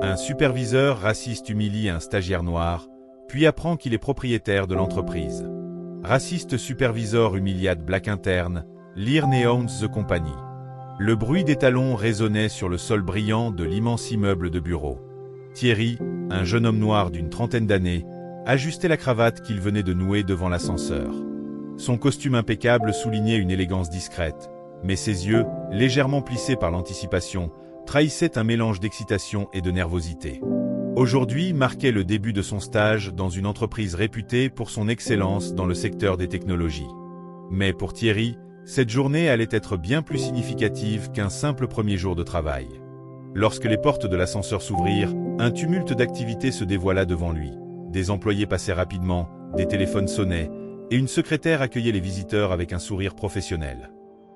Un superviseur raciste humilie un stagiaire noir, puis apprend qu'il est propriétaire de l'entreprise. Raciste supervisor humiliate black interne, Learne owns the company. Le bruit des talons résonnait sur le sol brillant de l'immense immeuble de bureaux. Thierry, un jeune homme noir d'une trentaine d'années, ajustait la cravate qu'il venait de nouer devant l'ascenseur. Son costume impeccable soulignait une élégance discrète, mais ses yeux, légèrement plissés par l'anticipation, trahissaient un mélange d'excitation et de nervosité. Aujourd'hui marquait le début de son stage dans une entreprise réputée pour son excellence dans le secteur des technologies. Mais pour Thierry, cette journée allait être bien plus significative qu'un simple premier jour de travail. Lorsque les portes de l'ascenseur s'ouvrirent, un tumulte d'activités se dévoila devant lui. Des employés passaient rapidement, des téléphones sonnaient, et une secrétaire accueillait les visiteurs avec un sourire professionnel.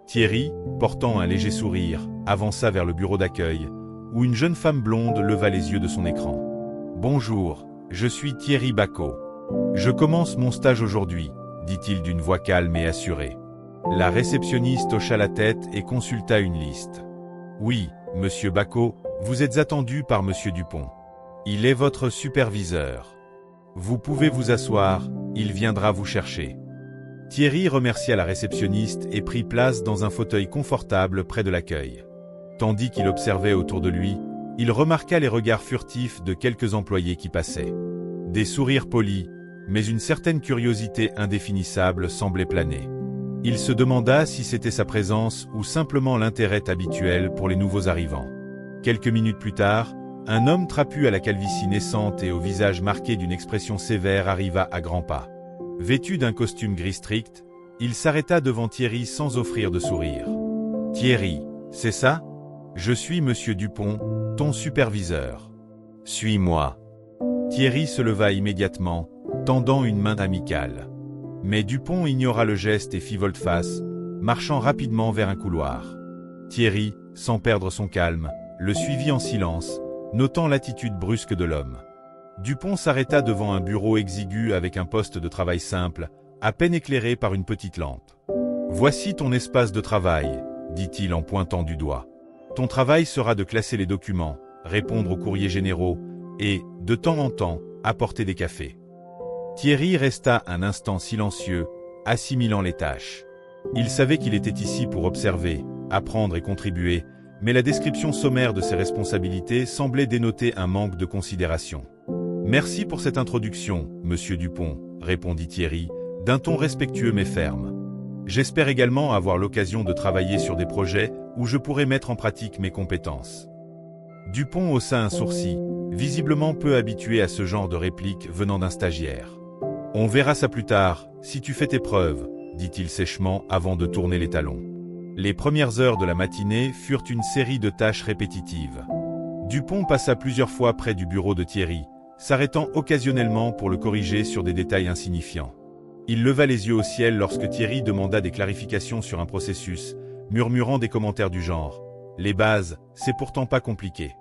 Thierry, portant un léger sourire, avança vers le bureau d'accueil, où une jeune femme blonde leva les yeux de son écran. « Bonjour, je suis Thierry Bacot. Je commence mon stage aujourd'hui, » dit-il d'une voix calme et assurée. La réceptionniste hocha la tête et consulta une liste. « Oui, monsieur Bacot, vous êtes attendu par monsieur Dupont. Il est votre superviseur. Vous pouvez vous asseoir, il viendra vous chercher. » Thierry remercia la réceptionniste et prit place dans un fauteuil confortable près de l'accueil. Tandis qu'il observait autour de lui, il remarqua les regards furtifs de quelques employés qui passaient. Des sourires polis, mais une certaine curiosité indéfinissable semblait planer. Il se demanda si c'était sa présence ou simplement l'intérêt habituel pour les nouveaux arrivants. Quelques minutes plus tard, un homme trapu à la calvitie naissante et au visage marqué d'une expression sévère arriva à grands pas. Vêtu d'un costume gris strict, il s'arrêta devant Thierry sans offrir de sourire. « Thierry, c'est ça ? Je suis monsieur Dupont, ton superviseur. Suis-moi. » Thierry se leva immédiatement, tendant une main amicale. Mais Dupont ignora le geste et fit volte-face, marchant rapidement vers un couloir. Thierry, sans perdre son calme, le suivit en silence, notant l'attitude brusque de l'homme. Dupont s'arrêta devant un bureau exigu avec un poste de travail simple, à peine éclairé par une petite lampe. « Voici ton espace de travail, » dit-il en pointant du doigt. « Ton travail sera de classer les documents, répondre aux courriers généraux et, de temps en temps, apporter des cafés. » Thierry resta un instant silencieux, assimilant les tâches. Il savait qu'il était ici pour observer, apprendre et contribuer, mais la description sommaire de ses responsabilités semblait dénoter un manque de considération. « Merci pour cette introduction, monsieur Dupont, » répondit Thierry, d'un ton respectueux mais ferme. « J'espère également avoir l'occasion de travailler sur des projets où je pourrai mettre en pratique mes compétences. » Dupont haussa un sourcil, visiblement peu habitué à ce genre de réplique venant d'un stagiaire. « On verra ça plus tard, si tu fais tes preuves, » dit-il sèchement avant de tourner les talons. Les premières heures de la matinée furent une série de tâches répétitives. Dupont passa plusieurs fois près du bureau de Thierry, s'arrêtant occasionnellement pour le corriger sur des détails insignifiants. Il leva les yeux au ciel lorsque Thierry demanda des clarifications sur un processus, murmurant des commentaires du genre « Les bases, c'est pourtant pas compliqué. »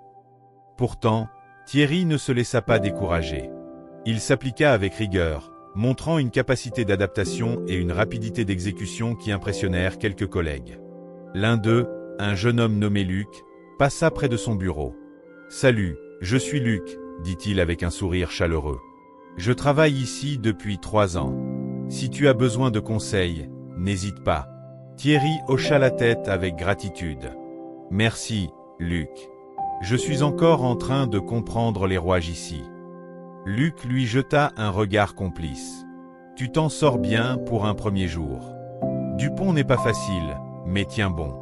Pourtant, Thierry ne se laissa pas décourager. Il s'appliqua avec rigueur, montrant une capacité d'adaptation et une rapidité d'exécution qui impressionnèrent quelques collègues. L'un d'eux, un jeune homme nommé Luc, passa près de son bureau. « Salut, je suis Luc, » dit-il avec un sourire chaleureux. « Je travaille ici depuis 3 ans. Si tu as besoin de conseils, n'hésite pas. » Thierry hocha la tête avec gratitude. « Merci, Luc. Je suis encore en train de comprendre les rouages ici. » Luc lui jeta un regard complice. « Tu t'en sors bien pour un premier jour. Dupont n'est pas facile, mais tient bon. »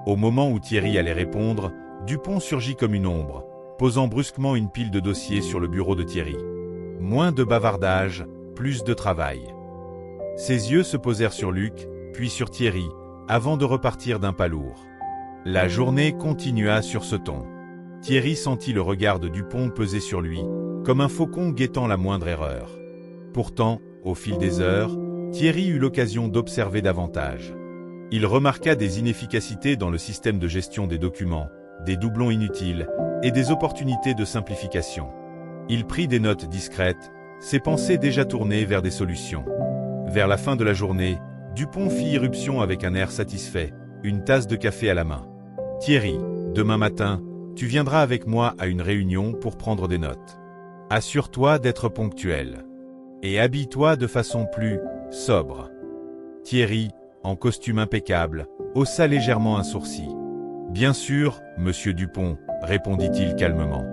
Au moment où Thierry allait répondre, Dupont surgit comme une ombre, posant brusquement une pile de dossiers sur le bureau de Thierry. Moins de bavardage, plus de travail. Ses yeux se posèrent sur Luc, puis sur Thierry, avant de repartir d'un pas lourd. La journée continua sur ce ton. Thierry sentit le regard de Dupont peser sur lui, comme un faucon guettant la moindre erreur. Pourtant, au fil des heures, Thierry eut l'occasion d'observer davantage. Il remarqua des inefficacités dans le système de gestion des documents, des doublons inutiles et des opportunités de simplification. Il prit des notes discrètes, ses pensées déjà tournées vers des solutions. Vers la fin de la journée, Dupont fit irruption avec un air satisfait, une tasse de café à la main. « Thierry, demain matin, Tu viendras avec moi à une réunion pour prendre des notes. Assure-toi d'être ponctuel. Et habille-toi de façon plus sobre. Thierry, en costume impeccable, haussa légèrement un sourcil. Bien sûr, monsieur Dupont, répondit-il calmement.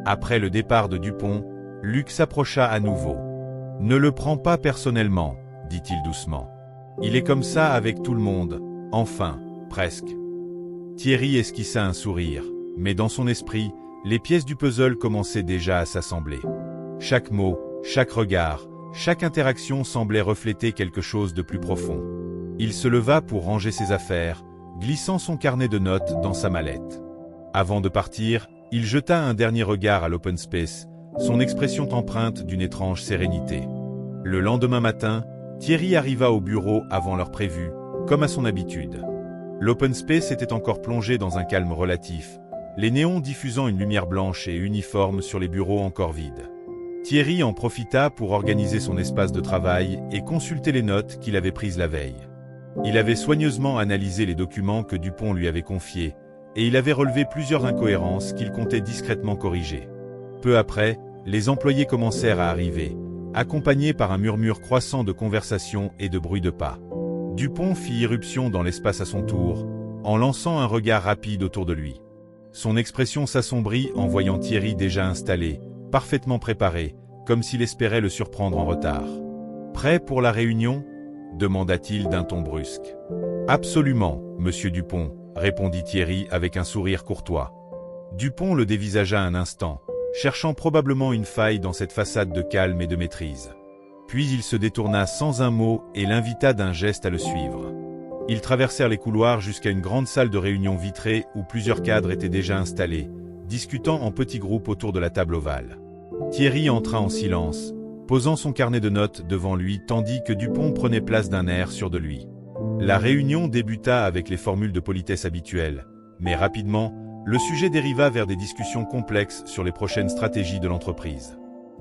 Après le départ de Dupont, Luc s'approcha à nouveau. Ne le prends pas personnellement, dit-il doucement. Il est comme ça avec tout le monde, enfin, presque. Thierry esquissa un sourire, mais dans son esprit, les pièces du puzzle commençaient déjà à s'assembler. Chaque mot, chaque regard, chaque interaction semblait refléter quelque chose de plus profond. Il se leva pour ranger ses affaires, glissant son carnet de notes dans sa mallette. Avant de partir, il jeta un dernier regard à l'open space, son expression empreinte d'une étrange sérénité. Le lendemain matin, Thierry arriva au bureau avant l'heure prévue, comme à son habitude. L'open space était encore plongé dans un calme relatif, les néons diffusant une lumière blanche et uniforme sur les bureaux encore vides. Thierry en profita pour organiser son espace de travail et consulter les notes qu'il avait prises la veille. Il avait soigneusement analysé les documents que Dupont lui avait confiés, et il avait relevé plusieurs incohérences qu'il comptait discrètement corriger. Peu après, les employés commencèrent à arriver, accompagnés par un murmure croissant de conversations et de bruits de pas. Dupont fit irruption dans l'espace à son tour, en lançant un regard rapide autour de lui. Son expression s'assombrit en voyant Thierry déjà installé, parfaitement préparé, comme s'il espérait le surprendre en retard. « Prêt pour la réunion ?» demanda-t-il d'un ton brusque. « Absolument, monsieur Dupont », répondit Thierry avec un sourire courtois. Dupont le dévisagea un instant, cherchant probablement une faille dans cette façade de calme et de maîtrise. Puis il se détourna sans un mot et l'invita d'un geste à le suivre. Ils traversèrent les couloirs jusqu'à une grande salle de réunion vitrée où plusieurs cadres étaient déjà installés, discutant en petits groupes autour de la table ovale. Thierry entra en silence, posant son carnet de notes devant lui tandis que Dupont prenait place d'un air sûr de lui. La réunion débuta avec les formules de politesse habituelles, mais rapidement, le sujet dériva vers des discussions complexes sur les prochaines stratégies de l'entreprise.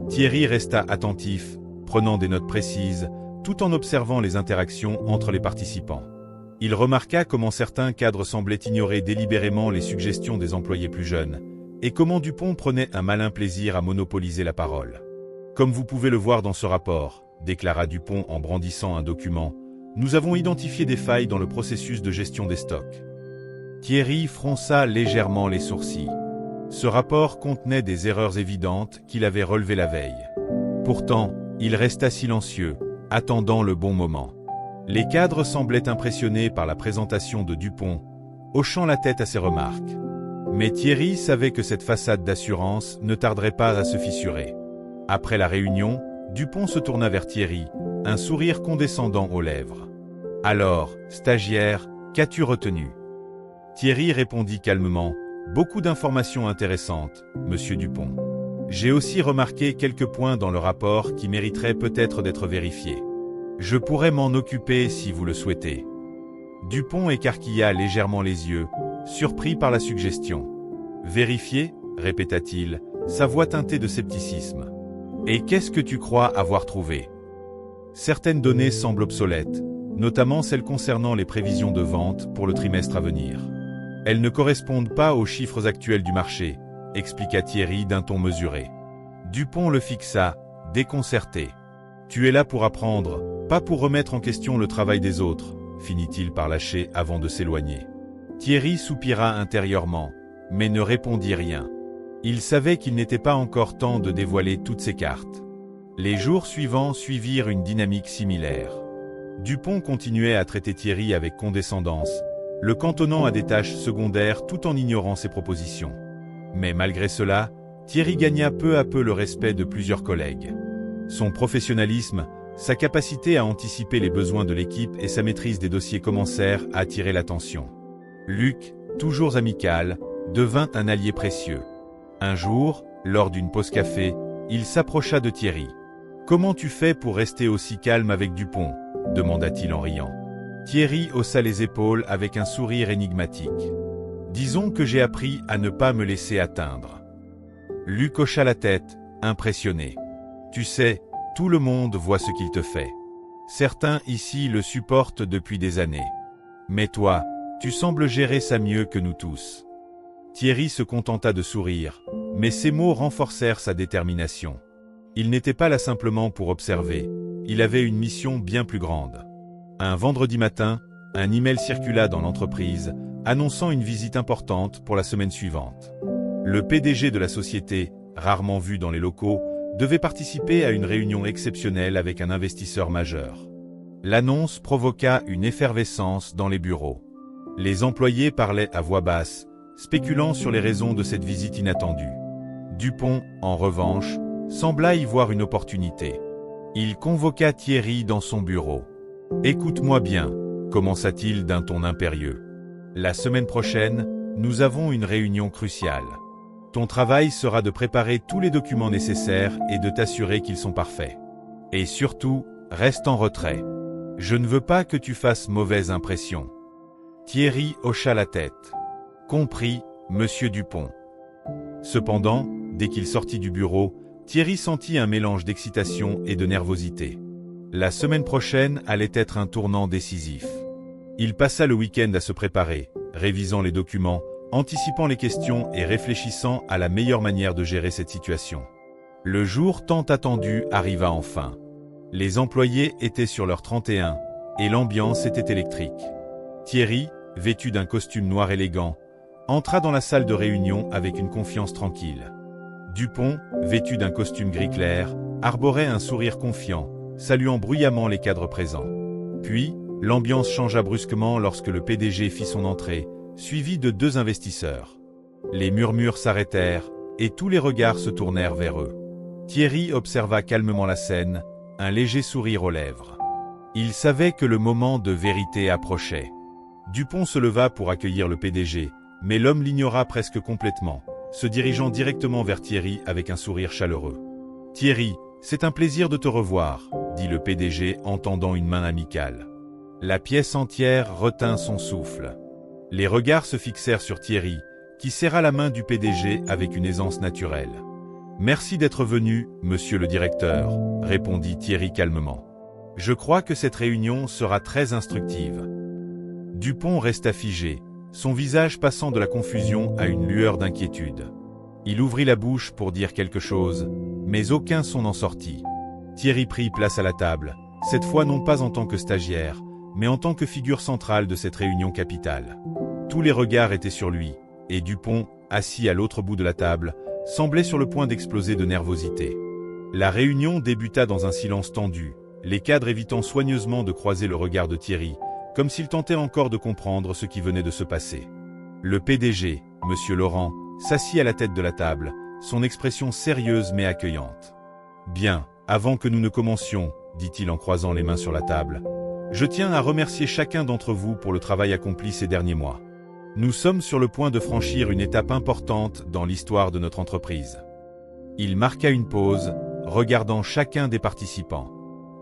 Thierry resta attentif, prenant des notes précises, tout en observant les interactions entre les participants. Il remarqua comment certains cadres semblaient ignorer délibérément les suggestions des employés plus jeunes, et comment Dupont prenait un malin plaisir à monopoliser la parole. « Comme vous pouvez le voir dans ce rapport », déclara Dupont en brandissant un document, « nous avons identifié des failles dans le processus de gestion des stocks. » Thierry fronça légèrement les sourcils. Ce rapport contenait des erreurs évidentes qu'il avait relevées la veille. Pourtant, il resta silencieux, attendant le bon moment. Les cadres semblaient impressionnés par la présentation de Dupont, hochant la tête à ses remarques. Mais Thierry savait que cette façade d'assurance ne tarderait pas à se fissurer. Après la réunion, Dupont se tourna vers Thierry, un sourire condescendant aux lèvres. « Alors, stagiaire, qu'as-tu retenu ?» Thierry répondit calmement, « Beaucoup d'informations intéressantes, monsieur Dupont. J'ai aussi remarqué quelques points dans le rapport qui mériteraient peut-être d'être vérifiés. Je pourrais m'en occuper si vous le souhaitez. » Dupont écarquilla légèrement les yeux, surpris par la suggestion. « Vérifier ?» répéta-t-il, sa voix teintée de scepticisme. « Et qu'est-ce que tu crois avoir trouvé ?» Certaines données semblent obsolètes, notamment celles concernant les prévisions de vente pour le trimestre à venir. Elles ne correspondent pas aux chiffres actuels du marché, expliqua Thierry d'un ton mesuré. Dupont le fixa, déconcerté. « Tu es là pour apprendre, pas pour remettre en question le travail des autres, » finit-il par lâcher avant de s'éloigner. Thierry soupira intérieurement, mais ne répondit rien. Il savait qu'il n'était pas encore temps de dévoiler toutes ses cartes. Les jours suivants suivirent une dynamique similaire. Dupont continuait à traiter Thierry avec condescendance, le cantonnant à des tâches secondaires tout en ignorant ses propositions. Mais malgré cela, Thierry gagna peu à peu le respect de plusieurs collègues. Son professionnalisme, sa capacité à anticiper les besoins de l'équipe et sa maîtrise des dossiers commencèrent à attirer l'attention. Luc, toujours amical, devint un allié précieux. Un jour, lors d'une pause café, il s'approcha de Thierry. « Comment tu fais pour rester aussi calme avec Dupont ?» demanda-t-il en riant. Thierry haussa les épaules avec un sourire énigmatique. « Disons que j'ai appris à ne pas me laisser atteindre. » Luc hocha la tête, impressionné. « Tu sais, tout le monde voit ce qu'il te fait. Certains ici le supportent depuis des années. Mais toi, tu sembles gérer ça mieux que nous tous. » Thierry se contenta de sourire, mais ces mots renforcèrent sa détermination. Il n'était pas là simplement pour observer, il avait une mission bien plus grande. Un vendredi matin, un email circula dans l'entreprise, annonçant une visite importante pour la semaine suivante. Le PDG de la société, rarement vu dans les locaux, devait participer à une réunion exceptionnelle avec un investisseur majeur. L'annonce provoqua une effervescence dans les bureaux. Les employés parlaient à voix basse, spéculant sur les raisons de cette visite inattendue. Dupont, en revanche, sembla y voir une opportunité. Il convoqua Thierry dans son bureau. « Écoute-moi bien », commença-t-il d'un ton impérieux. « La semaine prochaine, nous avons une réunion cruciale. Ton travail sera de préparer tous les documents nécessaires et de t'assurer qu'ils sont parfaits. Et surtout, reste en retrait. Je ne veux pas que tu fasses mauvaise impression. » Thierry hocha la tête. « Compris, monsieur Dupont. » Cependant, dès qu'il sortit du bureau, Thierry sentit un mélange d'excitation et de nervosité. La semaine prochaine allait être un tournant décisif. Il passa le week-end à se préparer, révisant les documents, anticipant les questions et réfléchissant à la meilleure manière de gérer cette situation. Le jour tant attendu arriva enfin. Les employés étaient sur leur 31, et l'ambiance était électrique. Thierry, vêtu d'un costume noir élégant, entra dans la salle de réunion avec une confiance tranquille. Dupont, vêtu d'un costume gris clair, arborait un sourire confiant, saluant bruyamment les cadres présents. Puis, l'ambiance changea brusquement lorsque le PDG fit son entrée, suivi de 2 investisseurs. Les murmures s'arrêtèrent, et tous les regards se tournèrent vers eux. Thierry observa calmement la scène, un léger sourire aux lèvres. Il savait que le moment de vérité approchait. Dupont se leva pour accueillir le PDG, mais l'homme l'ignora presque complètement, se dirigeant directement vers Thierry avec un sourire chaleureux. « Thierry, c'est un plaisir de te revoir », dit le PDG en tendant une main amicale. La pièce entière retint son souffle. Les regards se fixèrent sur Thierry, qui serra la main du PDG avec une aisance naturelle. « Merci d'être venu, monsieur le directeur », répondit Thierry calmement. « Je crois que cette réunion sera très instructive. » Dupont resta figé, son visage passant de la confusion à une lueur d'inquiétude. Il ouvrit la bouche pour dire quelque chose, mais aucun son n'en sortit. Thierry prit place à la table, cette fois non pas en tant que stagiaire, mais en tant que figure centrale de cette réunion capitale. Tous les regards étaient sur lui, et Dupont, assis à l'autre bout de la table, semblait sur le point d'exploser de nervosité. La réunion débuta dans un silence tendu, les cadres évitant soigneusement de croiser le regard de Thierry, comme s'il tentait encore de comprendre ce qui venait de se passer. Le PDG, Monsieur Laurent, s'assit à la tête de la table, son expression sérieuse mais accueillante. « Bien, avant que nous ne commencions, dit-il en croisant les mains sur la table, je tiens à remercier chacun d'entre vous pour le travail accompli ces derniers mois. Nous sommes sur le point de franchir une étape importante dans l'histoire de notre entreprise. » Il marqua une pause, regardant chacun des participants.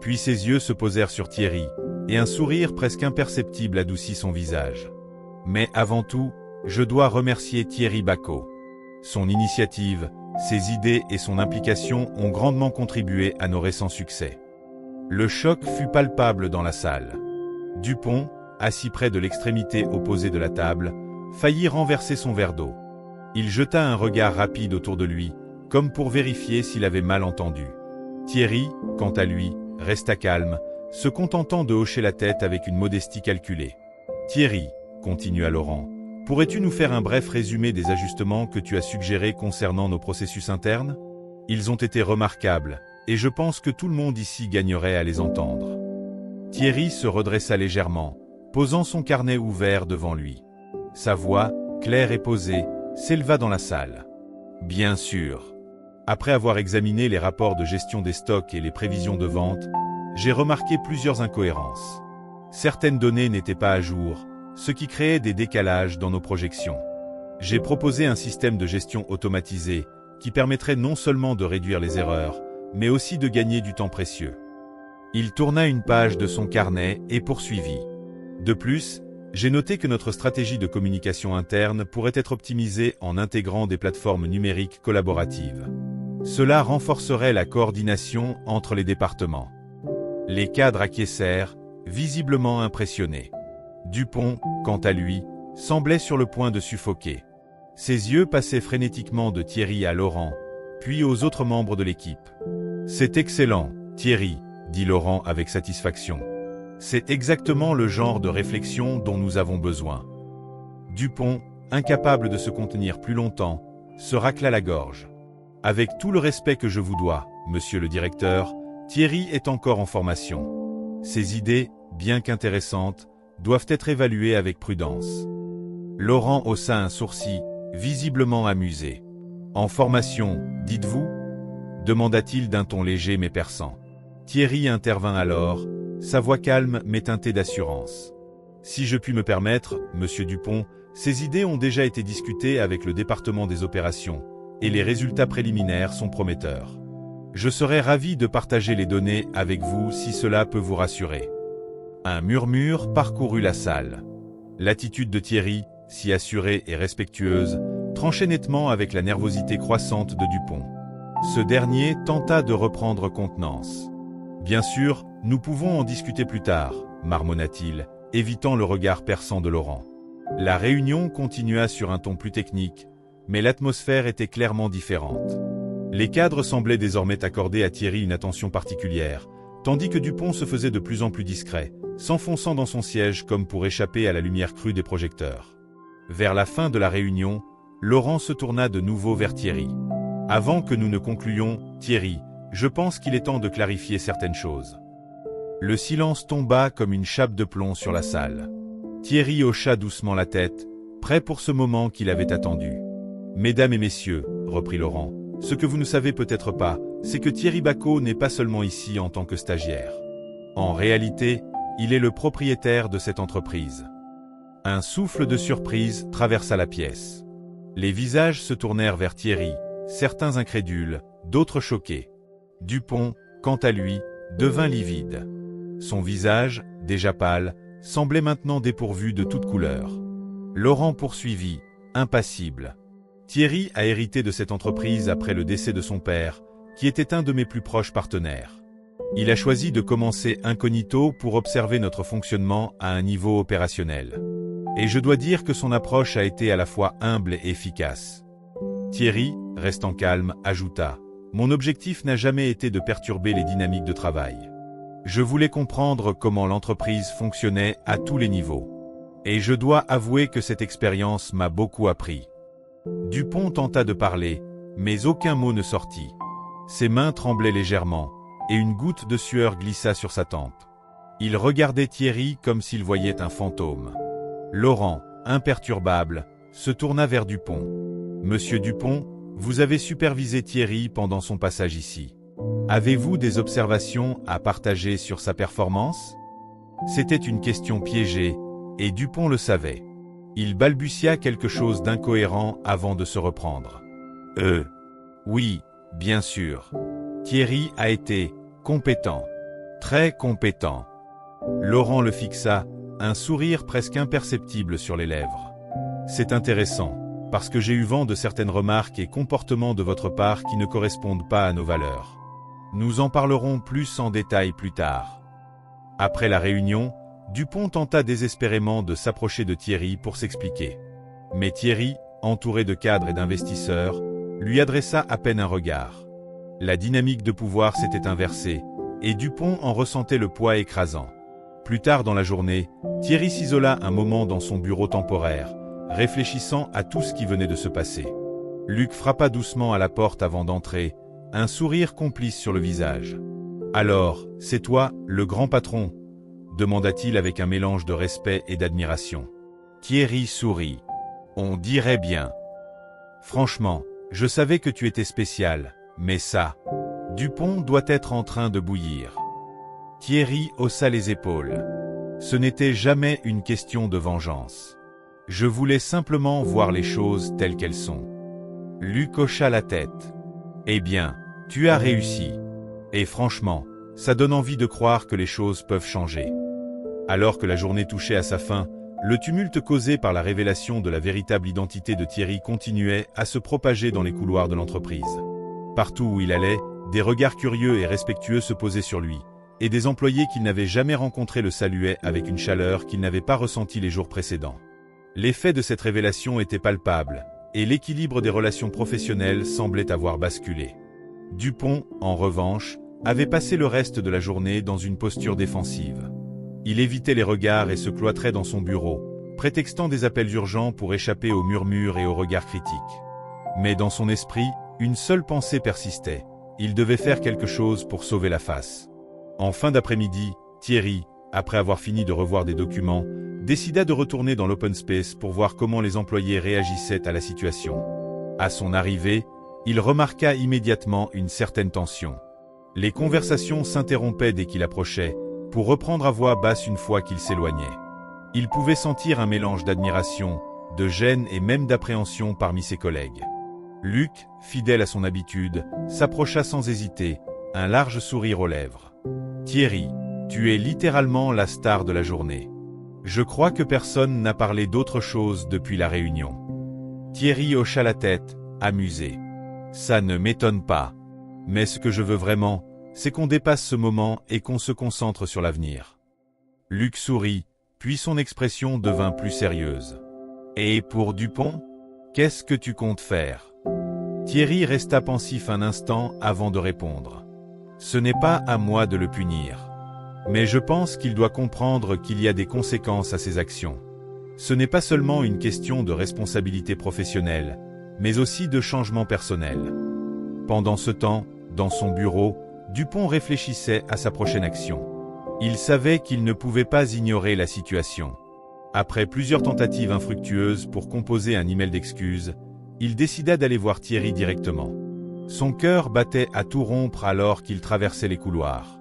Puis ses yeux se posèrent sur Thierry, et un sourire presque imperceptible adoucit son visage. « Mais avant tout, je dois remercier Thierry Bacot. Son initiative, ses idées et son implication ont grandement contribué à nos récents succès. » Le choc fut palpable dans la salle. Dupont, assis près de l'extrémité opposée de la table, faillit renverser son verre d'eau. Il jeta un regard rapide autour de lui, comme pour vérifier s'il avait mal entendu. Thierry, quant à lui, resta calme, se contentant de hocher la tête avec une modestie calculée. « Thierry, » continua Laurent, « pourrais-tu nous faire un bref résumé des ajustements que tu as suggérés concernant nos processus internes? Ils ont été remarquables, et je pense que tout le monde ici gagnerait à les entendre. » Thierry se redressa légèrement, posant son carnet ouvert devant lui. Sa voix, claire et posée, s'éleva dans la salle. « Bien sûr. Après avoir examiné les rapports de gestion des stocks et les prévisions de vente, j'ai remarqué plusieurs incohérences. Certaines données n'étaient pas à jour, ce qui créait des décalages dans nos projections. J'ai proposé un système de gestion automatisé qui permettrait non seulement de réduire les erreurs, mais aussi de gagner du temps précieux. » Il tourna une page de son carnet et poursuivit. « De plus, j'ai noté que notre stratégie de communication interne pourrait être optimisée en intégrant des plateformes numériques collaboratives. Cela renforcerait la coordination entre les départements. » Les cadres acquiescèrent, visiblement impressionnés. Dupont, quant à lui, semblait sur le point de suffoquer. Ses yeux passaient frénétiquement de Thierry à Laurent, puis aux autres membres de l'équipe. « C'est excellent, Thierry », dit Laurent avec satisfaction. « C'est exactement le genre de réflexion dont nous avons besoin. » Dupont, incapable de se contenir plus longtemps, se racla la gorge. « Avec tout le respect que je vous dois, monsieur le directeur, Thierry est encore en formation. Ses idées, bien qu'intéressantes, doivent être évaluées avec prudence. » Laurent haussa un sourcil, visiblement amusé. « En formation, dites-vous » demanda-t-il d'un ton léger mais perçant. Thierry intervint alors, sa voix calme mais teintée d'assurance. « Si je puis me permettre, monsieur Dupont, ces idées ont déjà été discutées avec le département des opérations, et les résultats préliminaires sont prometteurs. Je serais ravi de partager les données avec vous si cela peut vous rassurer. » Un murmure parcourut la salle. L'attitude de Thierry, si assurée et respectueuse, tranchait nettement avec la nervosité croissante de Dupont. Ce dernier tenta de reprendre contenance. « Bien sûr, nous pouvons en discuter plus tard, » marmonna-t-il, évitant le regard perçant de Laurent. La réunion continua sur un ton plus technique, mais l'atmosphère était clairement différente. Les cadres semblaient désormais accorder à Thierry une attention particulière, tandis que Dupont se faisait de plus en plus discret, s'enfonçant dans son siège comme pour échapper à la lumière crue des projecteurs. Vers la fin de la réunion, Laurent se tourna de nouveau vers Thierry. « Avant que nous ne concluions, Thierry, je pense qu'il est temps de clarifier certaines choses. » Le silence tomba comme une chape de plomb sur la salle. Thierry hocha doucement la tête, prêt pour ce moment qu'il avait attendu. « Mesdames et messieurs, » reprit Laurent, « ce que vous ne savez peut-être pas, c'est que Thierry Bacot n'est pas seulement ici en tant que stagiaire. En réalité, il est le propriétaire de cette entreprise. » Un souffle de surprise traversa la pièce. Les visages se tournèrent vers Thierry, certains incrédules, d'autres choqués. Dupont, quant à lui, devint livide. Son visage, déjà pâle, semblait maintenant dépourvu de toute couleur. Laurent poursuivit, impassible. « Thierry a hérité de cette entreprise après le décès de son père, qui était un de mes plus proches partenaires. Il a choisi de commencer incognito pour observer notre fonctionnement à un niveau opérationnel. Et je dois dire que son approche a été à la fois humble et efficace. » Thierry, restant calme, ajouta « Mon objectif n'a jamais été de perturber les dynamiques de travail. Je voulais comprendre comment l'entreprise fonctionnait à tous les niveaux. Et je dois avouer que cette expérience m'a beaucoup appris. » Dupont tenta de parler, mais aucun mot ne sortit. Ses mains tremblaient légèrement, et une goutte de sueur glissa sur sa tempe. Il regardait Thierry comme s'il voyait un fantôme. Laurent, imperturbable, se tourna vers Dupont. « Monsieur Dupont, vous avez supervisé Thierry pendant son passage ici. Avez-vous des observations à partager sur sa performance ?» C'était une question piégée, et Dupont le savait. Il balbutia quelque chose d'incohérent avant de se reprendre. « Oui, bien sûr. Thierry a été compétent. Très compétent. » Laurent le fixa, un sourire presque imperceptible sur les lèvres. « C'est intéressant, parce que j'ai eu vent de certaines remarques et comportements de votre part qui ne correspondent pas à nos valeurs. Nous en parlerons plus en détail plus tard. » Après la réunion, Dupont tenta désespérément de s'approcher de Thierry pour s'expliquer. Mais Thierry, entouré de cadres et d'investisseurs, lui adressa à peine un regard. La dynamique de pouvoir s'était inversée, et Dupont en ressentait le poids écrasant. Plus tard dans la journée, Thierry s'isola un moment dans son bureau temporaire, réfléchissant à tout ce qui venait de se passer. Luc frappa doucement à la porte avant d'entrer, un sourire complice sur le visage. « Alors, c'est toi, le grand patron ?» demanda-t-il avec un mélange de respect et d'admiration. Thierry sourit. « On dirait bien. Franchement, je savais que tu étais spécial, mais ça, Dupont doit être en train de bouillir. » Thierry haussa les épaules. « Ce n'était jamais une question de vengeance. Je voulais simplement voir les choses telles qu'elles sont. » Luc hocha la tête. « Eh bien, tu as réussi. Et franchement, ça donne envie de croire que les choses peuvent changer. » Alors que la journée touchait à sa fin, le tumulte causé par la révélation de la véritable identité de Thierry continuait à se propager dans les couloirs de l'entreprise. Partout où il allait, des regards curieux et respectueux se posaient sur lui, et des employés qu'il n'avait jamais rencontrés le saluaient avec une chaleur qu'il n'avait pas ressentie les jours précédents. L'effet de cette révélation était palpable, et l'équilibre des relations professionnelles semblait avoir basculé. Dupont, en revanche, avait passé le reste de la journée dans une posture défensive. Il évitait les regards et se cloîtrait dans son bureau, prétextant des appels urgents pour échapper aux murmures et aux regards critiques. Mais dans son esprit, une seule pensée persistait. Il devait faire quelque chose pour sauver la face. En fin d'après-midi, Thierry, après avoir fini de revoir des documents, décida de retourner dans l'open space pour voir comment les employés réagissaient à la situation. À son arrivée, il remarqua immédiatement une certaine tension. Les conversations s'interrompaient dès qu'il approchait, pour reprendre à voix basse une fois qu'il s'éloignait. Il pouvait sentir un mélange d'admiration, de gêne et même d'appréhension parmi ses collègues. Luc, fidèle à son habitude, s'approcha sans hésiter, un large sourire aux lèvres. « Thierry, tu es littéralement la star de la journée. Je crois que personne n'a parlé d'autre chose depuis la réunion. » Thierry hocha la tête, amusé. « Ça ne m'étonne pas. Mais ce que je veux vraiment, c'est qu'on dépasse ce moment et qu'on se concentre sur l'avenir. » Luc sourit, puis son expression devint plus sérieuse. « Et pour Dupont, qu'est-ce que tu comptes faire ?» Thierry resta pensif un instant avant de répondre. « Ce n'est pas à moi de le punir. Mais je pense qu'il doit comprendre qu'il y a des conséquences à ses actions. Ce n'est pas seulement une question de responsabilité professionnelle, mais aussi de changement personnel. » Pendant ce temps, dans son bureau, Dupont réfléchissait à sa prochaine action. Il savait qu'il ne pouvait pas ignorer la situation. Après plusieurs tentatives infructueuses pour composer un email d'excuses, il décida d'aller voir Thierry directement. Son cœur battait à tout rompre alors qu'il traversait les couloirs.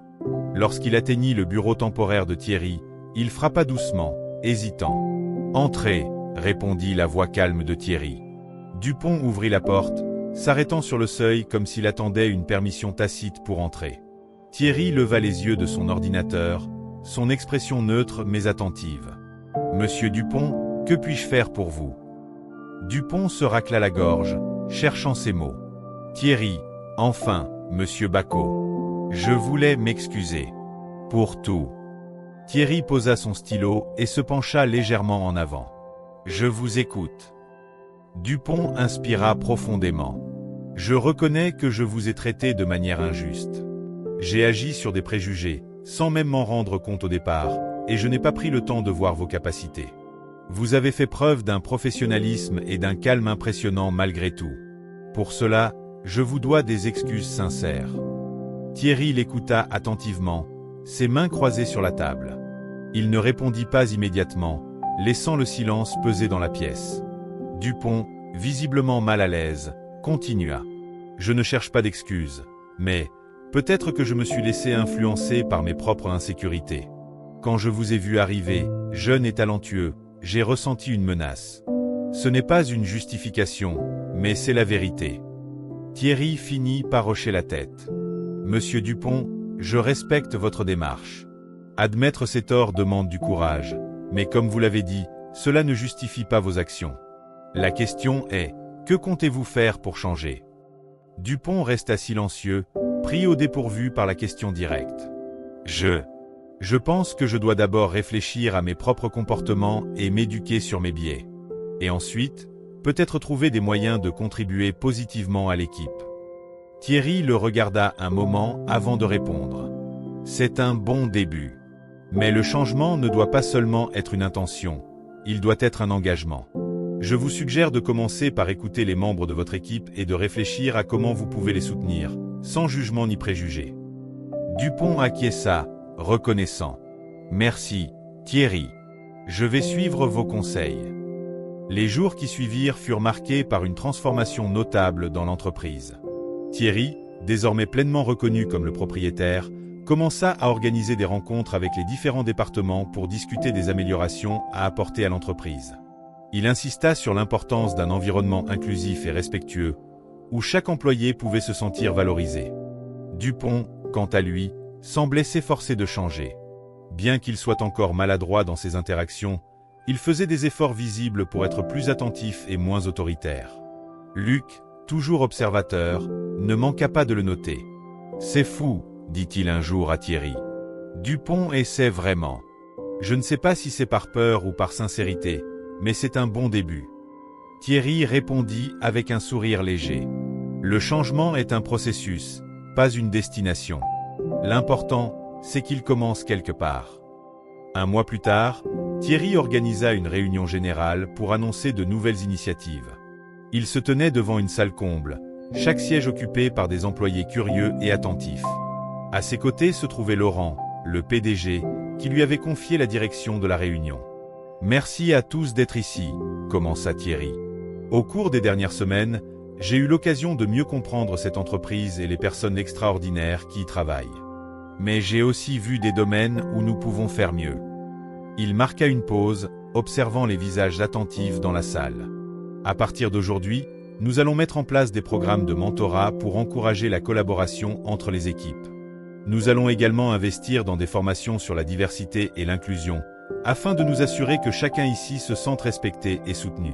Lorsqu'il atteignit le bureau temporaire de Thierry, il frappa doucement, hésitant. « Entrez », répondit la voix calme de Thierry. Dupont ouvrit la porte, s'arrêtant sur le seuil comme s'il attendait une permission tacite pour entrer. Thierry leva les yeux de son ordinateur, son expression neutre mais attentive. « Monsieur Dupont, que puis-je faire pour vous ?» Dupont se racla la gorge, cherchant ses mots. « Thierry, enfin, monsieur Bacot. Je voulais m'excuser. Pour tout. » Thierry posa son stylo et se pencha légèrement en avant. « Je vous écoute. » Dupont inspira profondément. « Je reconnais que je vous ai traité de manière injuste. J'ai agi sur des préjugés, sans même m'en rendre compte au départ, et je n'ai pas pris le temps de voir vos capacités. Vous avez fait preuve d'un professionnalisme et d'un calme impressionnant malgré tout. Pour cela, je vous dois des excuses sincères. » Thierry l'écouta attentivement, ses mains croisées sur la table. Il ne répondit pas immédiatement, laissant le silence peser dans la pièce. Dupont, visiblement mal à l'aise, continua. « Je ne cherche pas d'excuses, mais peut-être que je me suis laissé influencer par mes propres insécurités. Quand je vous ai vu arriver, jeune et talentueux, j'ai ressenti une menace. Ce n'est pas une justification, mais c'est la vérité. » Thierry finit par hocher la tête. « Monsieur Dupont, je respecte votre démarche. Admettre ses torts demande du courage, mais comme vous l'avez dit, cela ne justifie pas vos actions. La question est, que comptez-vous faire pour changer ?» Dupont resta silencieux, pris au dépourvu par la question directe. « Je pense que je dois d'abord réfléchir à mes propres comportements et m'éduquer sur mes biais. Et ensuite, peut-être trouver des moyens de contribuer positivement à l'équipe. » Thierry le regarda un moment avant de répondre. « C'est un bon début. Mais le changement ne doit pas seulement être une intention, il doit être un engagement. Je vous suggère de commencer par écouter les membres de votre équipe et de réfléchir à comment vous pouvez les soutenir, sans jugement ni préjugés. » Dupont acquiesça, reconnaissant. « Merci, Thierry. Je vais suivre vos conseils. » Les jours qui suivirent furent marqués par une transformation notable dans l'entreprise. Thierry, désormais pleinement reconnu comme le propriétaire, commença à organiser des rencontres avec les différents départements pour discuter des améliorations à apporter à l'entreprise. Il insista sur l'importance d'un environnement inclusif et respectueux, où chaque employé pouvait se sentir valorisé. Dupont, quant à lui, semblait s'efforcer de changer. Bien qu'il soit encore maladroit dans ses interactions, il faisait des efforts visibles pour être plus attentif et moins autoritaire. Luc, toujours observateur, ne manqua pas de le noter. « C'est fou, » dit-il un jour à Thierry. « Dupont essaie vraiment. Je ne sais pas si c'est par peur ou par sincérité, mais c'est un bon début. » Thierry répondit avec un sourire léger. Le changement est un processus, pas une destination. L'important, c'est qu'il commence quelque part. Un mois plus tard, Thierry organisa une réunion générale pour annoncer de nouvelles initiatives. Il se tenait devant une salle comble, chaque siège occupé par des employés curieux et attentifs. À ses côtés se trouvait Laurent, le PDG, qui lui avait confié la direction de la réunion. « Merci à tous d'être ici », commença Thierry. « Au cours des dernières semaines, j'ai eu l'occasion de mieux comprendre cette entreprise et les personnes extraordinaires qui y travaillent. Mais j'ai aussi vu des domaines où nous pouvons faire mieux. » Il marqua une pause, observant les visages attentifs dans la salle. « À partir d'aujourd'hui, nous allons mettre en place des programmes de mentorat pour encourager la collaboration entre les équipes. Nous allons également investir dans des formations sur la diversité et l'inclusion, afin de nous assurer que chacun ici se sente respecté et soutenu. »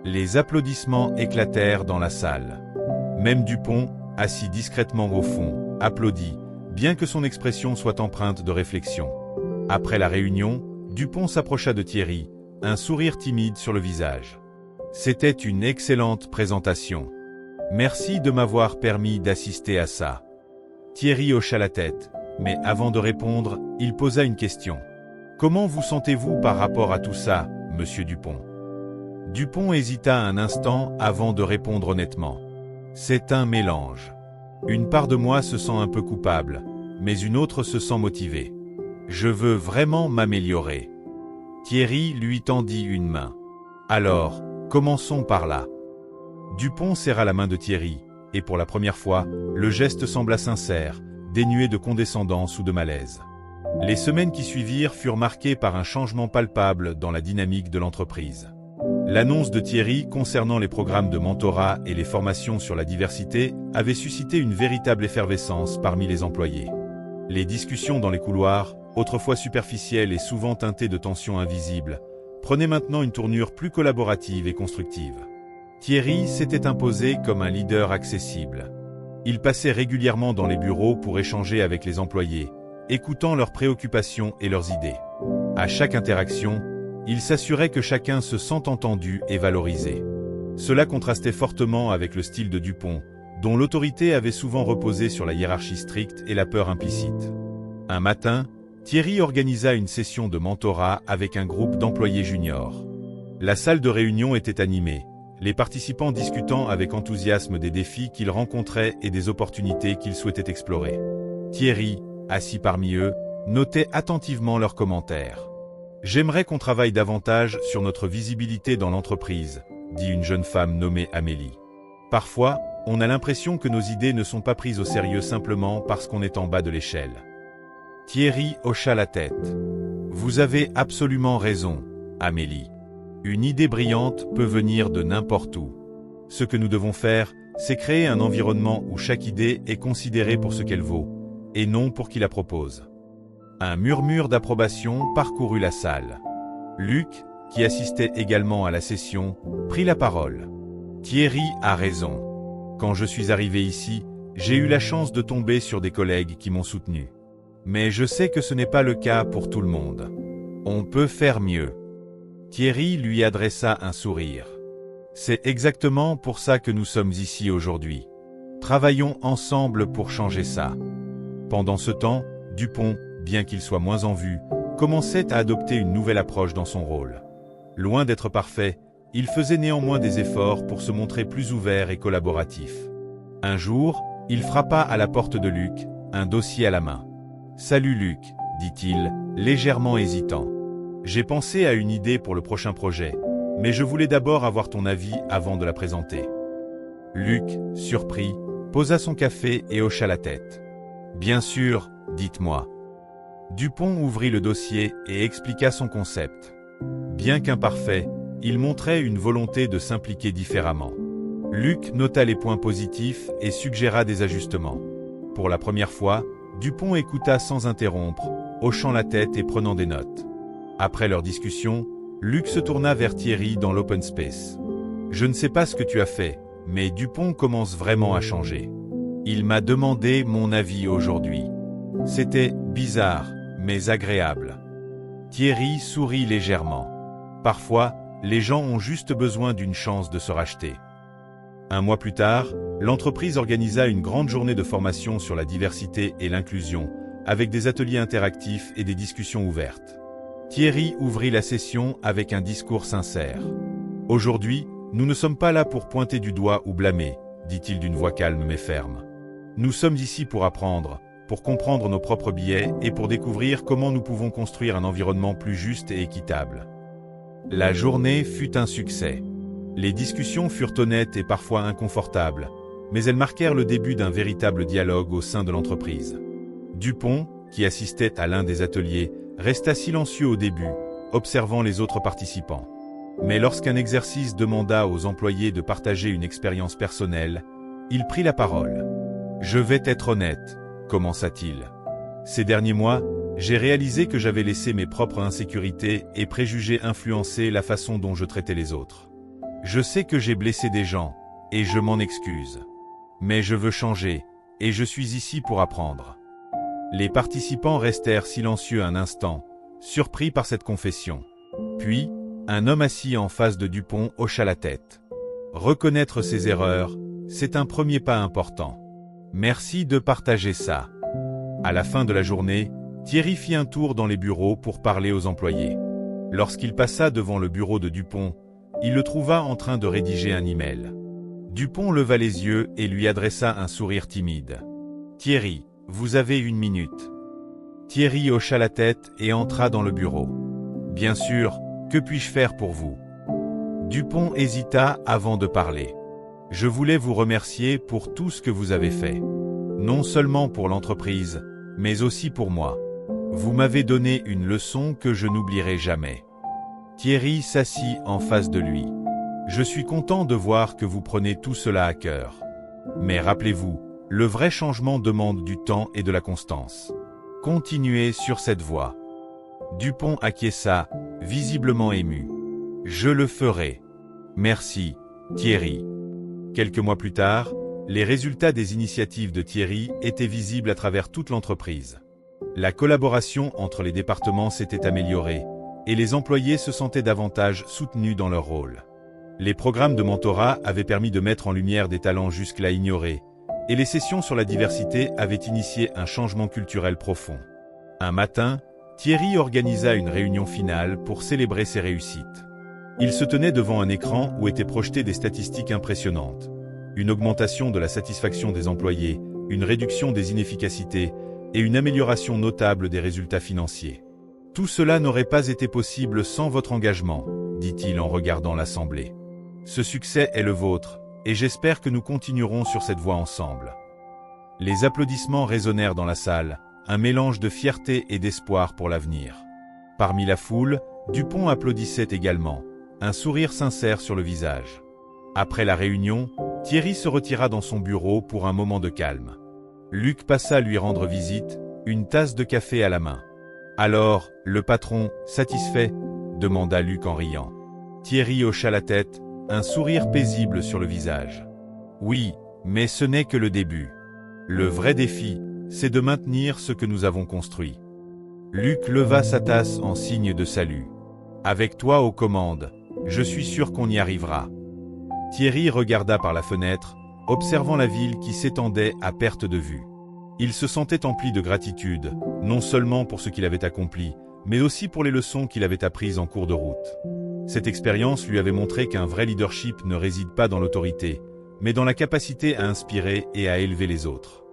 Les applaudissements éclatèrent dans la salle. Même Dupont, assis discrètement au fond, applaudit, bien que son expression soit empreinte de réflexion. Après la réunion, Dupont s'approcha de Thierry, un sourire timide sur le visage. « C'était une excellente présentation. Merci de m'avoir permis d'assister à ça. » Thierry hocha la tête, mais avant de répondre, il posa une question. « Comment vous sentez-vous par rapport à tout ça, monsieur Dupont ?» Dupont hésita un instant avant de répondre honnêtement. « C'est un mélange. Une part de moi se sent un peu coupable, mais une autre se sent motivée. Je veux vraiment m'améliorer. » Thierry lui tendit une main. « Alors, commençons par là. » Dupont serra la main de Thierry, et pour la première fois, le geste sembla sincère, dénué de condescendance ou de malaise. Les semaines qui suivirent furent marquées par un changement palpable dans la dynamique de l'entreprise. L'annonce de Thierry concernant les programmes de mentorat et les formations sur la diversité avait suscité une véritable effervescence parmi les employés. Les discussions dans les couloirs, autrefois superficielles et souvent teintées de tensions invisibles, prenaient maintenant une tournure plus collaborative et constructive. Thierry s'était imposé comme un leader accessible. Il passait régulièrement dans les bureaux pour échanger avec les employés, écoutant leurs préoccupations et leurs idées. À chaque interaction, il s'assurait que chacun se sent entendu et valorisé. Cela contrastait fortement avec le style de Dupont, dont l'autorité avait souvent reposé sur la hiérarchie stricte et la peur implicite. Un matin, Thierry organisa une session de mentorat avec un groupe d'employés juniors. La salle de réunion était animée, les participants discutant avec enthousiasme des défis qu'ils rencontraient et des opportunités qu'ils souhaitaient explorer. Thierry, assis parmi eux, notait attentivement leurs commentaires. « J'aimerais qu'on travaille davantage sur notre visibilité dans l'entreprise », dit une jeune femme nommée Amélie. « Parfois, on a l'impression que nos idées ne sont pas prises au sérieux simplement parce qu'on est en bas de l'échelle. » Thierry hocha la tête. « Vous avez absolument raison, Amélie. Une idée brillante peut venir de n'importe où. Ce que nous devons faire, c'est créer un environnement où chaque idée est considérée pour ce qu'elle vaut, et non pour qui la propose. » Un murmure d'approbation parcourut la salle. Luc, qui assistait également à la session, prit la parole. « Thierry a raison. Quand je suis arrivé ici, j'ai eu la chance de tomber sur des collègues qui m'ont soutenu. Mais je sais que ce n'est pas le cas pour tout le monde. On peut faire mieux. » Thierry lui adressa un sourire. « C'est exactement pour ça que nous sommes ici aujourd'hui. Travaillons ensemble pour changer ça. » Pendant ce temps, Dupont, bien qu'il soit moins en vue, commençait à adopter une nouvelle approche dans son rôle. Loin d'être parfait, il faisait néanmoins des efforts pour se montrer plus ouvert et collaboratif. Un jour, il frappa à la porte de Luc, un dossier à la main. « Salut Luc, dit-il, légèrement hésitant. J'ai pensé à une idée pour le prochain projet, mais je voulais d'abord avoir ton avis avant de la présenter. » Luc, surpris, posa son café et hocha la tête. « Bien sûr, dites-moi. » Dupont ouvrit le dossier et expliqua son concept. Bien qu'imparfait, il montrait une volonté de s'impliquer différemment. Luc nota les points positifs et suggéra des ajustements. Pour la première fois, Dupont écouta sans interrompre, hochant la tête et prenant des notes. Après leur discussion, Luc se tourna vers Thierry dans l'open space. « Je ne sais pas ce que tu as fait, mais Dupont commence vraiment à changer. Il m'a demandé mon avis aujourd'hui. C'était bizarre, mais agréable. » Thierry sourit légèrement. Parfois, Les gens ont juste besoin d'une chance de se racheter. Un mois plus tard, l'entreprise organisa une grande journée de formation sur la diversité et l'inclusion, avec des ateliers interactifs et des discussions ouvertes. Thierry ouvrit la session avec un discours sincère. « Aujourd'hui, nous ne sommes pas là pour pointer du doigt ou blâmer, dit-il d'une voix calme mais ferme. Nous sommes ici pour apprendre, pour comprendre nos propres biais et pour découvrir comment nous pouvons construire un environnement plus juste et équitable. » La journée fut un succès. Les discussions furent honnêtes et parfois inconfortables, mais elles marquèrent le début d'un véritable dialogue au sein de l'entreprise. Dupont, qui assistait à l'un des ateliers, resta silencieux au début, observant les autres participants. Mais lorsqu'un exercice demanda aux employés de partager une expérience personnelle, il prit la parole. « Je vais être honnête », commença-t-il. « Ces derniers mois, j'ai réalisé que j'avais laissé mes propres insécurités et préjugés influencer la façon dont je traitais les autres. Je sais que j'ai blessé des gens, et je m'en excuse. Mais je veux changer, et je suis ici pour apprendre. » Les participants restèrent silencieux un instant, surpris par cette confession. Puis, un homme assis en face de Dupont hocha la tête. Reconnaître ses erreurs, c'est un premier pas important. Merci de partager ça. À la fin de la journée, Thierry fit un tour dans les bureaux pour parler aux employés. Lorsqu'il passa devant le bureau de Dupont, il le trouva en train de rédiger un email. Dupont leva les yeux et lui adressa un sourire timide. « Thierry, vous avez 1 minute. » Thierry hocha la tête et entra dans le bureau. « Bien sûr, que puis-je faire pour vous ?» Dupont hésita avant de parler. « Je voulais vous remercier pour tout ce que vous avez fait. Non seulement pour l'entreprise, mais aussi pour moi. Vous m'avez donné une leçon que je n'oublierai jamais. » Thierry s'assit en face de lui. « Je suis content de voir que vous prenez tout cela à cœur. Mais rappelez-vous, le vrai changement demande du temps et de la constance. Continuez sur cette voie. » Dupont acquiesça, visiblement ému. « Je le ferai. Merci, Thierry. » Quelques mois plus tard, les résultats des initiatives de Thierry étaient visibles à travers toute l'entreprise. La collaboration entre les départements s'était améliorée, et les employés se sentaient davantage soutenus dans leur rôle. Les programmes de mentorat avaient permis de mettre en lumière des talents jusque-là ignorés, et les sessions sur la diversité avaient initié un changement culturel profond. Un matin, Thierry organisa une réunion finale pour célébrer ses réussites. Il se tenait devant un écran où étaient projetées des statistiques impressionnantes. Une augmentation de la satisfaction des employés, une réduction des inefficacités et une amélioration notable des résultats financiers. « Tout cela n'aurait pas été possible sans votre engagement, » dit-il en regardant l'assemblée. « Ce succès est le vôtre, et j'espère que nous continuerons sur cette voie ensemble. » Les applaudissements résonnèrent dans la salle, un mélange de fierté et d'espoir pour l'avenir. Parmi la foule, Dupont applaudissait également, un sourire sincère sur le visage. Après la réunion, Thierry se retira dans son bureau pour un moment de calme. Luc passa lui rendre visite, une tasse de café à la main. « Alors, le patron, satisfait ?» demanda Luc en riant. Thierry hocha la tête, un sourire paisible sur le visage. « Oui, mais ce n'est que le début. Le vrai défi, c'est de maintenir ce que nous avons construit. » Luc leva sa tasse en signe de salut. « Avec toi aux commandes, je suis sûr qu'on y arrivera. » Thierry regarda par la fenêtre, observant la ville qui s'étendait à perte de vue. Il se sentait empli de gratitude, non seulement pour ce qu'il avait accompli, mais aussi pour les leçons qu'il avait apprises en cours de route. Cette expérience lui avait montré qu'un vrai leadership ne réside pas dans l'autorité, mais dans la capacité à inspirer et à élever les autres.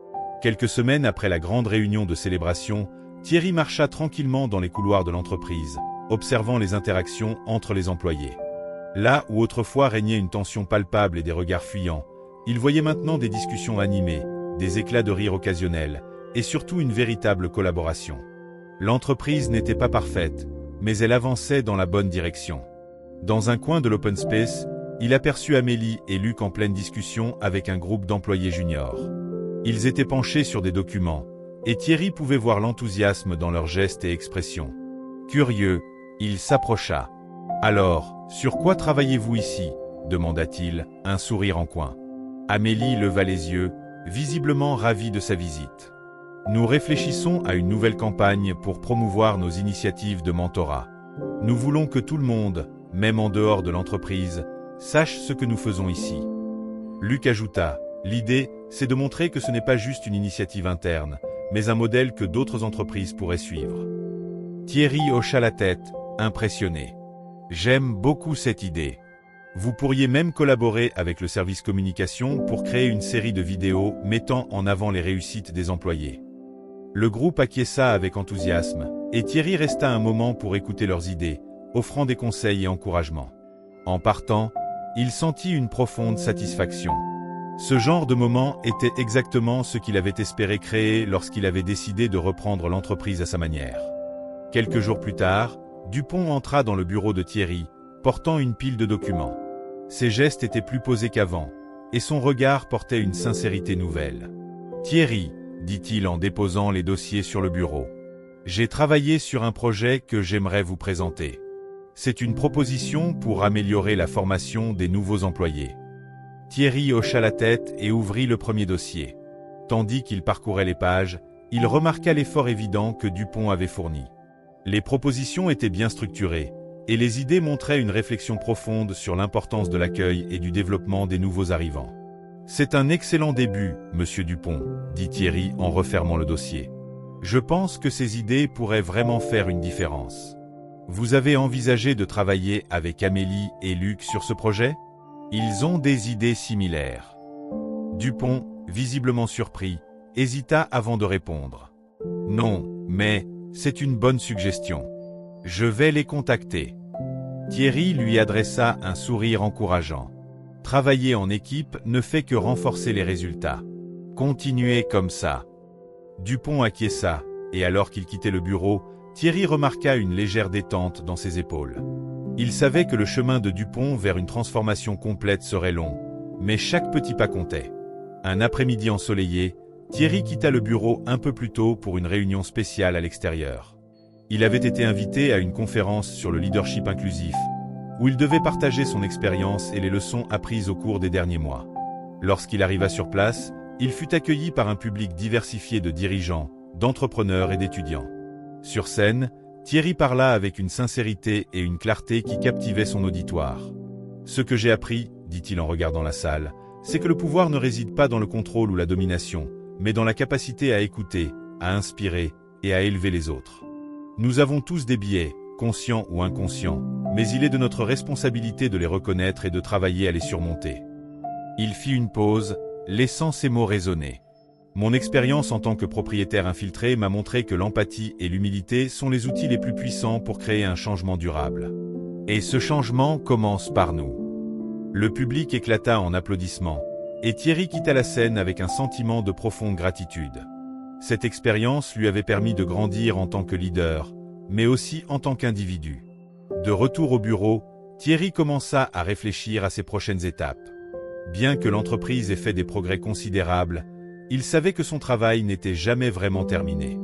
Quelques semaines après la grande réunion de célébration, Thierry marcha tranquillement dans les couloirs de l'entreprise, observant les interactions entre les employés. Là où autrefois régnait une tension palpable et des regards fuyants, il voyait maintenant des discussions animées, des éclats de rire occasionnels, et surtout une véritable collaboration. L'entreprise n'était pas parfaite, mais elle avançait dans la bonne direction. Dans un coin de l'open space, il aperçut Amélie et Luc en pleine discussion avec un groupe d'employés juniors. Ils étaient penchés sur des documents, et Thierry pouvait voir l'enthousiasme dans leurs gestes et expressions. Curieux, il s'approcha. « Alors, sur quoi travaillez-vous ici ?» demanda-t-il, un sourire en coin. Amélie leva les yeux, visiblement ravie de sa visite. « Nous réfléchissons à une nouvelle campagne pour promouvoir nos initiatives de mentorat. Nous voulons que tout le monde, même en dehors de l'entreprise, sachent ce que nous faisons ici. Luc ajouta, l'idée, c'est de montrer que ce n'est pas juste une initiative interne, mais un modèle que d'autres entreprises pourraient suivre. Thierry hocha la tête, impressionné. J'aime beaucoup cette idée. Vous pourriez même collaborer avec le service communication pour créer une série de vidéos mettant en avant les réussites des employés. Le groupe acquiesça avec enthousiasme, et Thierry resta un moment pour écouter leurs idées, offrant des conseils et encouragements. En partant, il sentit une profonde satisfaction. Ce genre de moment était exactement ce qu'il avait espéré créer lorsqu'il avait décidé de reprendre l'entreprise à sa manière. Quelques jours plus tard, Dupont entra dans le bureau de Thierry, portant une pile de documents. Ses gestes étaient plus posés qu'avant, et son regard portait une sincérité nouvelle. « Thierry, » dit-il en déposant les dossiers sur le bureau, « j'ai travaillé sur un projet que j'aimerais vous présenter. C'est une proposition pour améliorer la formation des nouveaux employés. » Thierry hocha la tête et ouvrit le premier dossier. Tandis qu'il parcourait les pages, il remarqua l'effort évident que Dupont avait fourni. Les propositions étaient bien structurées, et les idées montraient une réflexion profonde sur l'importance de l'accueil et du développement des nouveaux arrivants. « C'est un excellent début, monsieur Dupont, » dit Thierry en refermant le dossier. « Je pense que ces idées pourraient vraiment faire une différence. Vous avez envisagé de travailler avec Amélie et Luc sur ce projet ? Ils ont des idées similaires. » Dupont, visiblement surpris, hésita avant de répondre. « Non, mais c'est une bonne suggestion. Je vais les contacter. » Thierry lui adressa un sourire encourageant. Travailler en équipe ne fait que renforcer les résultats. Continuez comme ça. Dupont acquiesça, et alors qu'il quittait le bureau, Thierry remarqua une légère détente dans ses épaules. Il savait que le chemin de Dupont vers une transformation complète serait long, mais chaque petit pas comptait. Un après-midi ensoleillé, Thierry quitta le bureau un peu plus tôt pour une réunion spéciale à l'extérieur. Il avait été invité à une conférence sur le leadership inclusif, où il devait partager son expérience et les leçons apprises au cours des derniers mois. Lorsqu'il arriva sur place, il fut accueilli par un public diversifié de dirigeants, d'entrepreneurs et d'étudiants. Sur scène, Thierry parla avec une sincérité et une clarté qui captivaient son auditoire. « Ce que j'ai appris, » dit-il en regardant la salle, « c'est que le pouvoir ne réside pas dans le contrôle ou la domination, mais dans la capacité à écouter, à inspirer et à élever les autres. Nous avons tous des biais, conscients ou inconscients, mais il est de notre responsabilité de les reconnaître et de travailler à les surmonter. » Il fit une pause, laissant ces mots résonner. « Mon expérience en tant que propriétaire infiltré m'a montré que l'empathie et l'humilité sont les outils les plus puissants pour créer un changement durable. Et ce changement commence par nous. » Le public éclata en applaudissements, et Thierry quitta la scène avec un sentiment de profonde gratitude. Cette expérience lui avait permis de grandir en tant que leader, mais aussi en tant qu'individu. De retour au bureau, Thierry commença à réfléchir à ses prochaines étapes. Bien que l'entreprise ait fait des progrès considérables, il savait que son travail n'était jamais vraiment terminé.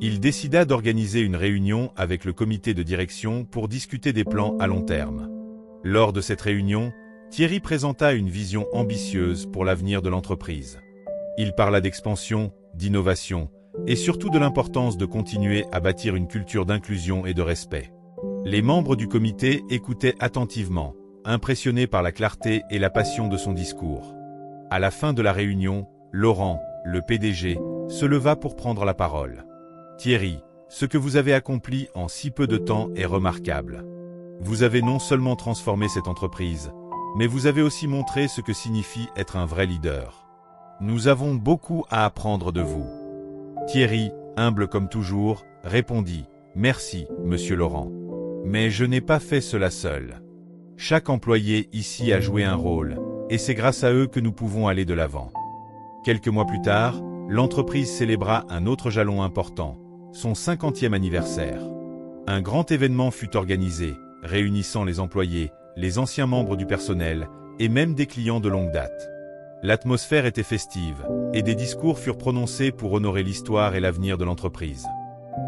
Il décida d'organiser une réunion avec le comité de direction pour discuter des plans à long terme. Lors de cette réunion, Thierry présenta une vision ambitieuse pour l'avenir de l'entreprise. Il parla d'expansion, d'innovation, et surtout de l'importance de continuer à bâtir une culture d'inclusion et de respect. Les membres du comité écoutaient attentivement, impressionnés par la clarté et la passion de son discours. À la fin de la réunion, Laurent, le PDG, se leva pour prendre la parole. « Thierry, ce que vous avez accompli en si peu de temps est remarquable. Vous avez non seulement transformé cette entreprise, mais vous avez aussi montré ce que signifie être un vrai leader. Nous avons beaucoup à apprendre de vous. » Thierry, humble comme toujours, répondit « Merci, monsieur Laurent. Mais je n'ai pas fait cela seul. Chaque employé ici a joué un rôle, et c'est grâce à eux que nous pouvons aller de l'avant. » Quelques mois plus tard, l'entreprise célébra un autre jalon important, son 50e anniversaire. Un grand événement fut organisé, réunissant les employés, les anciens membres du personnel, et même des clients de longue date. L'atmosphère était festive, et des discours furent prononcés pour honorer l'histoire et l'avenir de l'entreprise.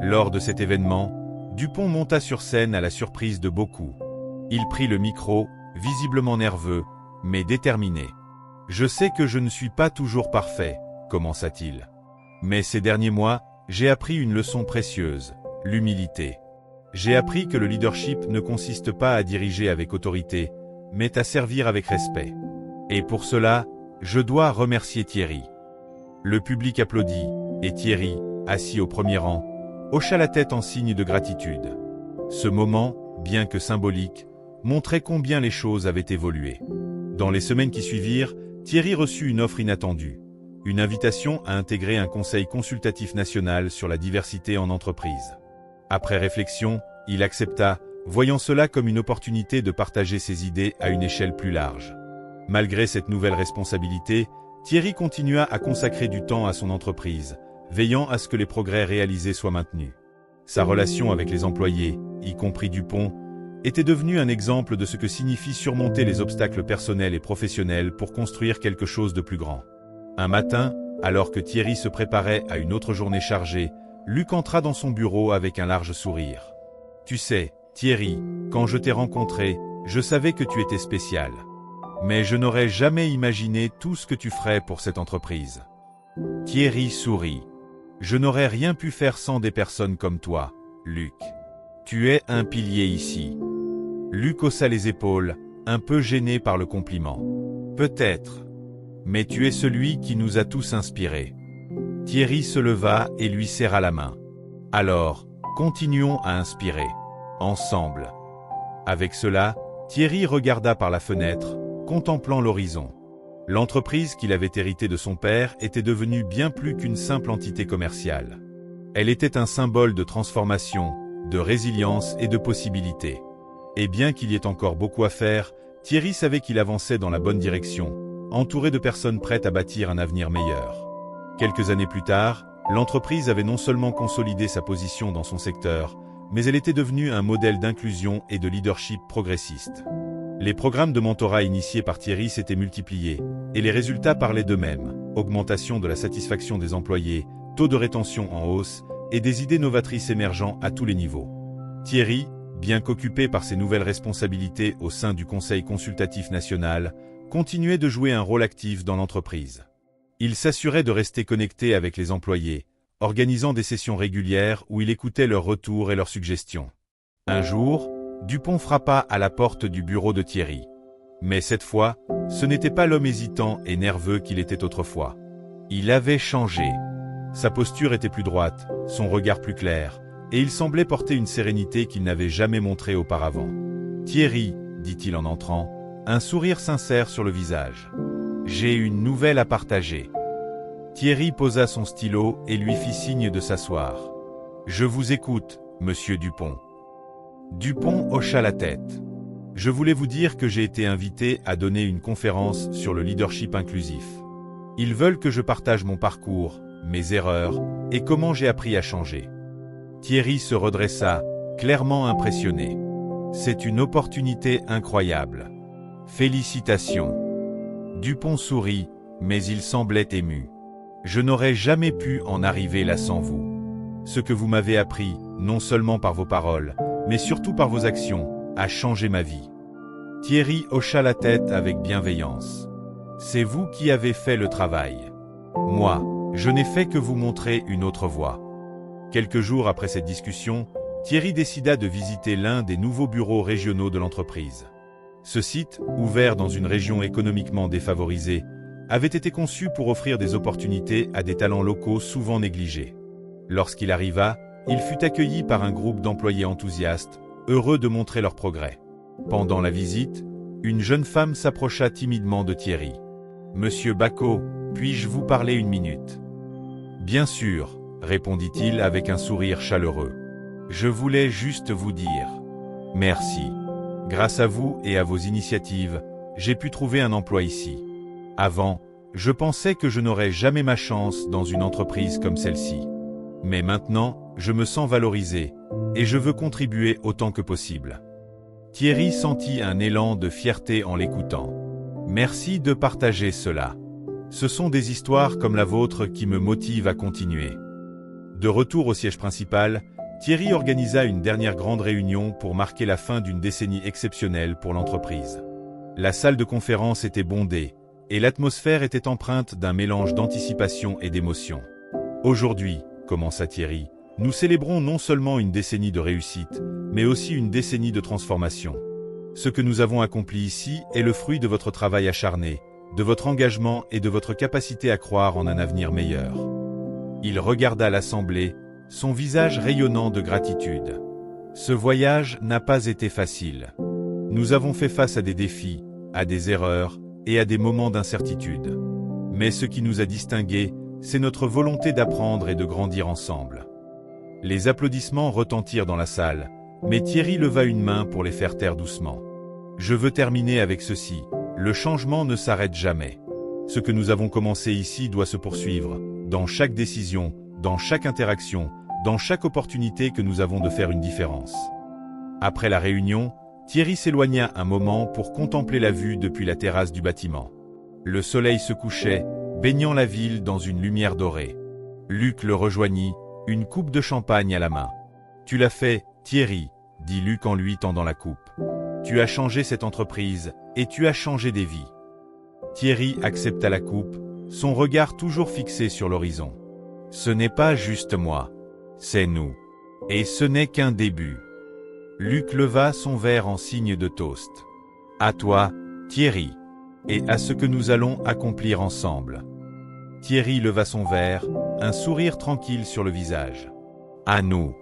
Lors de cet événement, Dupont monta sur scène à la surprise de beaucoup. Il prit le micro, visiblement nerveux, mais déterminé. « Je sais que je ne suis pas toujours parfait, » commença-t-il. « Mais ces derniers mois, j'ai appris une leçon précieuse, l'humilité. J'ai appris que le leadership ne consiste pas à diriger avec autorité, mais à servir avec respect. Et pour cela, je dois remercier Thierry. Le public applaudit, et Thierry, assis au premier rang, hocha la tête en signe de gratitude. Ce moment, bien que symbolique, montrait combien les choses avaient évolué. Dans les semaines qui suivirent, Thierry reçut une offre inattendue. Une invitation à intégrer un conseil consultatif national sur la diversité en entreprise. Après réflexion, il accepta, voyant cela comme une opportunité de partager ses idées à une échelle plus large. Malgré cette nouvelle responsabilité, Thierry continua à consacrer du temps à son entreprise, veillant à ce que les progrès réalisés soient maintenus. Sa relation avec les employés, y compris Dupont, était devenue un exemple de ce que signifie surmonter les obstacles personnels et professionnels pour construire quelque chose de plus grand. Un matin, alors que Thierry se préparait à une autre journée chargée, Luc entra dans son bureau avec un large sourire. « Tu sais, Thierry, quand je t'ai rencontré, je savais que tu étais spécial. Mais je n'aurais jamais imaginé tout ce que tu ferais pour cette entreprise. » Thierry sourit. « Je n'aurais rien pu faire sans des personnes comme toi, Luc. Tu es un pilier ici. » Luc haussa les épaules, un peu gêné par le compliment. « Peut-être. Mais tu es celui qui nous a tous inspirés. » Thierry se leva et lui serra la main. « Alors, continuons à inspirer. Ensemble. » Avec cela, Thierry regarda par la fenêtre, contemplant l'horizon. L'entreprise qu'il avait héritée de son père était devenue bien plus qu'une simple entité commerciale. Elle était un symbole de transformation, de résilience et de possibilités. Et bien qu'il y ait encore beaucoup à faire, Thierry savait qu'il avançait dans la bonne direction, entouré de personnes prêtes à bâtir un avenir meilleur. Quelques années plus tard, l'entreprise avait non seulement consolidé sa position dans son secteur, mais elle était devenue un modèle d'inclusion et de leadership progressiste. Les programmes de mentorat initiés par Thierry s'étaient multipliés, et les résultats parlaient d'eux-mêmes. Augmentation de la satisfaction des employés, taux de rétention en hausse, et des idées novatrices émergeant à tous les niveaux. Thierry, bien qu'occupé par ses nouvelles responsabilités au sein du Conseil consultatif national, continuait de jouer un rôle actif dans l'entreprise. Il s'assurait de rester connecté avec les employés, organisant des sessions régulières où il écoutait leurs retours et leurs suggestions. Un jour, Dupont frappa à la porte du bureau de Thierry. Mais cette fois, ce n'était pas l'homme hésitant et nerveux qu'il était autrefois. Il avait changé. Sa posture était plus droite, son regard plus clair, et il semblait porter une sérénité qu'il n'avait jamais montrée auparavant. « Thierry, » dit-il en entrant, un sourire sincère sur le visage. « J'ai une nouvelle à partager. » Thierry posa son stylo et lui fit signe de s'asseoir. « Je vous écoute, monsieur Dupont. » Dupont hocha la tête. « Je voulais vous dire que j'ai été invité à donner une conférence sur le leadership inclusif. Ils veulent que je partage mon parcours, mes erreurs, et comment j'ai appris à changer. » Thierry se redressa, clairement impressionné. « C'est une opportunité incroyable. Félicitations. » Dupont sourit, mais il semblait ému. « Je n'aurais jamais pu en arriver là sans vous. Ce que vous m'avez appris, non seulement par vos paroles, mais surtout par vos actions, a changé ma vie. » Thierry hocha la tête avec bienveillance. « C'est vous qui avez fait le travail. Moi, je n'ai fait que vous montrer une autre voie. » Quelques jours après cette discussion, Thierry décida de visiter l'un des nouveaux bureaux régionaux de l'entreprise. Ce site, ouvert dans une région économiquement défavorisée, avait été conçu pour offrir des opportunités à des talents locaux souvent négligés. Lorsqu'il arriva, il fut accueilli par un groupe d'employés enthousiastes, heureux de montrer leur progrès. Pendant la visite, une jeune femme s'approcha timidement de Thierry. « Monsieur Bacot, puis-je vous parler une minute ?»« Bien sûr, » répondit-il avec un sourire chaleureux. « Je voulais juste vous dire. Merci. Grâce à vous et à vos initiatives, j'ai pu trouver un emploi ici. Avant, je pensais que je n'aurais jamais ma chance dans une entreprise comme celle-ci. Mais maintenant, je me sens valorisé, et je veux contribuer autant que possible. » Thierry sentit un élan de fierté en l'écoutant. « Merci de partager cela. Ce sont des histoires comme la vôtre qui me motivent à continuer. » De retour au siège principal, Thierry organisa une dernière grande réunion pour marquer la fin d'une décennie exceptionnelle pour l'entreprise. La salle de conférence était bondée, et l'atmosphère était empreinte d'un mélange d'anticipation et d'émotion. « Aujourd'hui, » commença Thierry, Nous célébrons non seulement une décennie de réussite, mais aussi une décennie de transformation. Ce que nous avons accompli ici est le fruit de votre travail acharné, de votre engagement et de votre capacité à croire en un avenir meilleur. Il regarda l'assemblée, son visage rayonnant de gratitude. Ce voyage n'a pas été facile. Nous avons fait face à des défis, à des erreurs et à des moments d'incertitude. Mais ce qui nous a distingués, c'est notre volonté d'apprendre et de grandir ensemble. Les applaudissements retentirent dans la salle, mais Thierry leva une main pour les faire taire doucement. Je veux terminer avec ceci, le changement ne s'arrête jamais. Ce que nous avons commencé ici doit se poursuivre, dans chaque décision, dans chaque interaction, dans chaque opportunité que nous avons de faire une différence. Après la réunion, Thierry s'éloigna un moment pour contempler la vue depuis la terrasse du bâtiment. Le soleil se couchait, baignant la ville dans une lumière dorée. Luc le rejoignit, une coupe de champagne à la main. « Tu l'as fait, Thierry », dit Luc en lui tendant la coupe. « Tu as changé cette entreprise, et tu as changé des vies. » Thierry accepta la coupe, son regard toujours fixé sur l'horizon. « Ce n'est pas juste moi, c'est nous. Et ce n'est qu'un début. » Luc leva son verre en signe de toast. « À toi, Thierry, et à ce que nous allons accomplir ensemble. » Thierry leva son verre, un sourire tranquille sur le visage. « À nous. »